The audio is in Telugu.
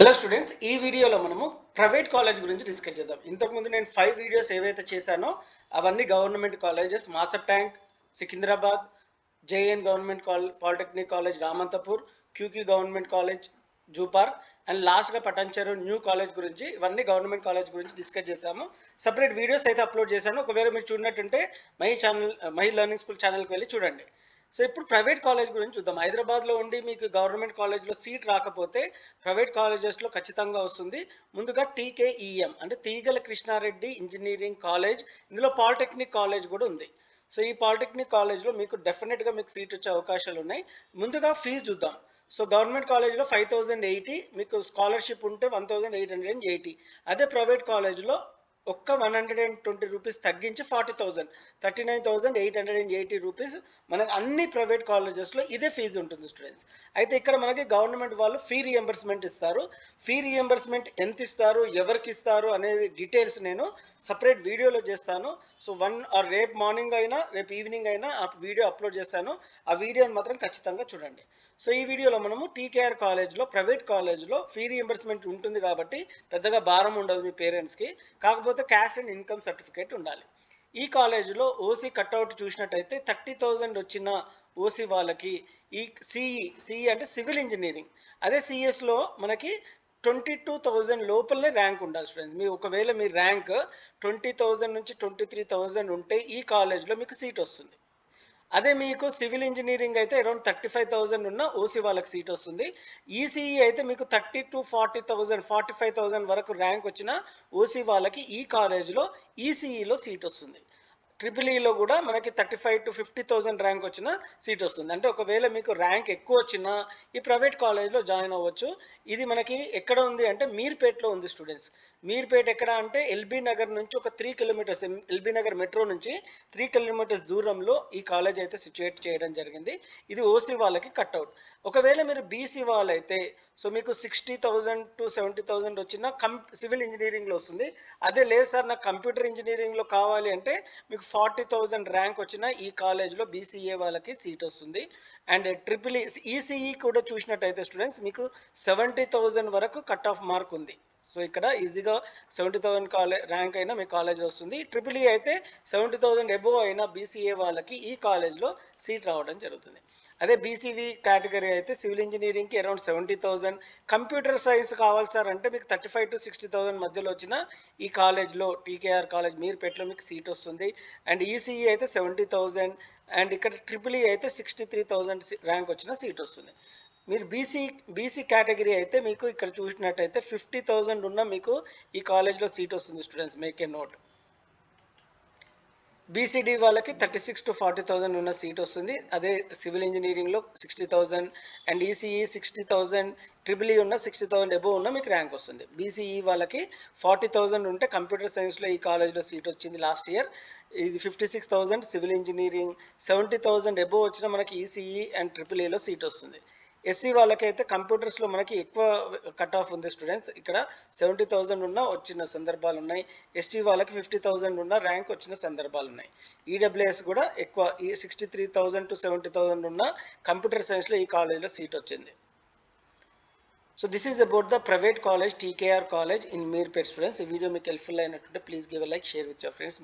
హలో స్టూడెంట్స్, ఈ వీడియోలో మనము ప్రైవేట్ కాలేజ్ గురించి డిస్కస్ చేద్దాం. ఇంతకుముందు నేను 5 వీడియోస్ ఏవైతే చేశానో అవన్నీ government colleges: Masab Tank, Secunderabad, JN government polytechnic college Ramanthapur, QQ government college జూపార్ అండ్ లాస్ట్గా పటాన్చెరు న్యూ కాలేజ్ గురించి, ఇవన్నీ గవర్నమెంట్ కాలేజ్ గురించి డిస్కస్ చేశాము. సపరేట్ వీడియోస్ అయితే అప్లోడ్ చేశాను. ఒకవేళ మీరు చూడనట్టుంటే మై లెర్నింగ్ స్కూల్ ఛానల్కి వెళ్ళి చూడండి. సో ఇప్పుడు ప్రైవేట్ కాలేజ్ గురించి చూద్దాం. హైదరాబాద్లో ఉండి మీకు గవర్నమెంట్ కాలేజ్లో సీట్ రాకపోతే ప్రైవేట్ కాలేజెస్లో ఖచ్చితంగా వస్తుంది. ముందుగా టీకేఈఎం అంటే తీగల కృష్ణారెడ్డి ఇంజనీరింగ్ కాలేజ్, ఇందులో పాలిటెక్నిక్ కాలేజ్ కూడా ఉంది. సో ఈ పాలిటెక్నిక్ కాలేజ్లో మీకు డెఫినెట్గా మీకు సీట్ వచ్చే అవకాశాలు ఉన్నాయి. ముందుగా ఫీజు చూద్దాం. సో గవర్నమెంట్ కాలేజ్లో 5080, మీకు స్కాలర్షిప్ ఉంటే 1880. అదే ప్రైవేట్ కాలేజ్లో ఒక్క 120 రూపీస్ తగ్గించి 40,000, 39,880 రూపీస్ మనకి అన్ని ప్రైవేట్ కాలేజెస్లో ఇదే ఫీజు ఉంటుంది స్టూడెంట్స్. అయితే ఇక్కడ మనకి గవర్నమెంట్ వాళ్ళు ఫీ రియంబర్స్మెంట్ ఇస్తారు. ఫీ రియంబర్స్మెంట్ ఎంత ఇస్తారు, ఎవరికి ఇస్తారు అనేది డీటెయిల్స్ నేను సపరేట్ వీడియోలో చేస్తాను. సో రేపు మార్నింగ్ అయినా రేపు ఈవినింగ్ అయినా ఆ వీడియో అప్లోడ్ చేస్తాను. ఆ వీడియోని మాత్రం ఖచ్చితంగా చూడండి. సో ఈ వీడియోలో మనము టీకేఆర్ కాలేజ్లో, ప్రైవేట్ కాలేజ్లో ఫీ రియంబర్స్మెంట్ ఉంటుంది కాబట్టి పెద్దగా భారం ఉండదు మీ పేరెంట్స్కి. కాకపోతే క్యాష్ అండ్ ఇన్కమ్ సర్టిఫికేట్ ఉండాలి. ఈ కాలేజీలో ఓసీ కట్అవుట్ చూసినట్టయితే 30,000 వచ్చిన ఓసీ వాళ్ళకి ఈ సిఈ అంటే సివిల్ ఇంజనీరింగ్, అదే సిఎస్లో మనకి 22,000 లోపలనే ర్యాంక్ ఉండాలి స్టూడెంట్స్. ఒకవేళ మీ ర్యాంక్ 20,000 నుంచి 23,000 ఉంటే ఈ కాలేజ్లో మీకు సీట్ వస్తుంది. అదే మీకు సివిల్ ఇంజనీరింగ్ అయితే అరౌండ్ 35,000 ఉన్న ఓసీ వాళ్ళకి సీట్ వస్తుంది. ఈసీఈ అయితే మీకు 30 to 40,000, 45,000 వరకు ర్యాంక్ వచ్చిన ఓసీ వాళ్ళకి ఈ కాలేజ్లో ఈసీఈలో సీట్ వస్తుంది. ట్రిపుల్ కూడా మనకి 35 to 50,000 ర్యాంక్ వచ్చిన సీట్ వస్తుంది. అంటే ఒకవేళ మీకు ర్యాంక్ ఎక్కువ వచ్చినా ఈ ప్రైవేట్ కాలేజ్లో జాయిన్ అవ్వచ్చు. ఇది మనకి ఎక్కడ ఉంది అంటే మీర్పేట్లో ఉంది స్టూడెంట్స్. మీర్పేట్ ఎక్కడ అంటే ఎల్బీ నగర్ నుంచి ఒక 3 కిలోమీటర్స్, ఎల్బీ నగర్ మెట్రో నుంచి 3 కిలోమీటర్స్ దూరంలో ఈ కాలేజ్ అయితే సిచ్యువేట్ చేయడం జరిగింది. ఇది ఓసీ వాళ్ళకి కట్అవుట్. ఒకవేళ మీరు బీసీ వాళ్ళైతే సో మీకు 60,000 to 70,000 వచ్చిన సివిల్ ఇంజనీరింగ్లో వస్తుంది. అదే లేదు సార్ నాకు కంప్యూటర్ ఇంజనీరింగ్లో కావాలి అంటే మీకు 40,000 ర్యాంక్ వచ్చిన ఈ కాలేజ్లో బీసీఏ వాళ్ళకి సీట్ వస్తుంది. అండ్ ఈసీఈ కూడా చూసినట్టయితే స్టూడెంట్స్ మీకు 70,000 వరకు కట్ ఆఫ్ మార్క్ ఉంది. సో ఇక్కడ ఈజీగా 70,000 ర్యాంక్ అయినా మీ కాలేజ్లో వస్తుంది. ట్రిపుల్ అయితే 70,000 అబోవ్ అయినా బీసీఏ వాళ్ళకి ఈ కాలేజ్లో సీట్ రావడం జరుగుతుంది. అదే బీసీవీ కేటగిరీ అయితే సివిల్ ఇంజనీరింగ్కి అరౌండ్ 70,000, కంప్యూటర్ సైన్స్ కావాలి సార్ అంటే మీకు 35 to 60,000 మధ్యలో వచ్చిన ఈ కాలేజ్లో టీకేఆర్ కాలేజ్ మీర్పేటలో మీకు సీట్ వస్తుంది. అండ్ ఈసీఈ అయితే 70,000 అండ్ ఇక్కడ ట్రిపుల్ అయితే 63,000 ర్యాంక్ వచ్చిన సీట్ వస్తుంది. మీరు బీసీ కేటగిరీ అయితే మీకు ఇక్కడ చూసినట్టయితే 50,000 ఉన్న మీకు ఈ కాలేజ్లో సీట్ వస్తుంది students. Make a note. BCD వాళ్ళకి 36 to 40,000 ఉన్న సీట్ వస్తుంది. అదే సివిల్ ఇంజనీరింగ్లో 60,000 అండ్ ఈసీఈ 60,000, ట్రిపుల్ ఉన్న 60,000 అబోవ్ ఉన్న మీకు ర్యాంక్ వస్తుంది. బీసీఈ వాళ్ళకి 40,000 ఉంటే కంప్యూటర్ సైన్స్లో ఈ కాలేజ్లో సీట్ వచ్చింది లాస్ట్ ఇయర్. ఇది 56,000 సివిల్ ఇంజనీరింగ్, 70,000 అబోవ్ వచ్చిన మనకి ఈసీఈ అండ్ ట్రిపుల్ సీట్ వస్తుంది. ఎస్సీ వాళ్ళకైతే కంప్యూటర్స్లో మనకి ఎక్కువ కట్ ఆఫ్ ఉంది స్టూడెంట్స్. ఇక్కడ 70,000 ఉన్న వచ్చిన సందర్భాలు ఉన్నాయి. ఎస్టీ వాళ్ళకి 50,000 ఉన్న ర్యాంక్ వచ్చిన సందర్భాలు ఉన్నాయి. ఈడబ్ల్యూఎస్ కూడా ఎక్కువ, ఈ 63,000 to 70,000 ఉన్న కంప్యూటర్ సైన్స్లో ఈ కాలేజ్లో సీట్ వచ్చింది. So this is about the private college TKR college in Meerpet students. ఈ వీడియో మీకు హెల్ప్ఫుల్ అయినట్టుంటే please give a like, share with your friends.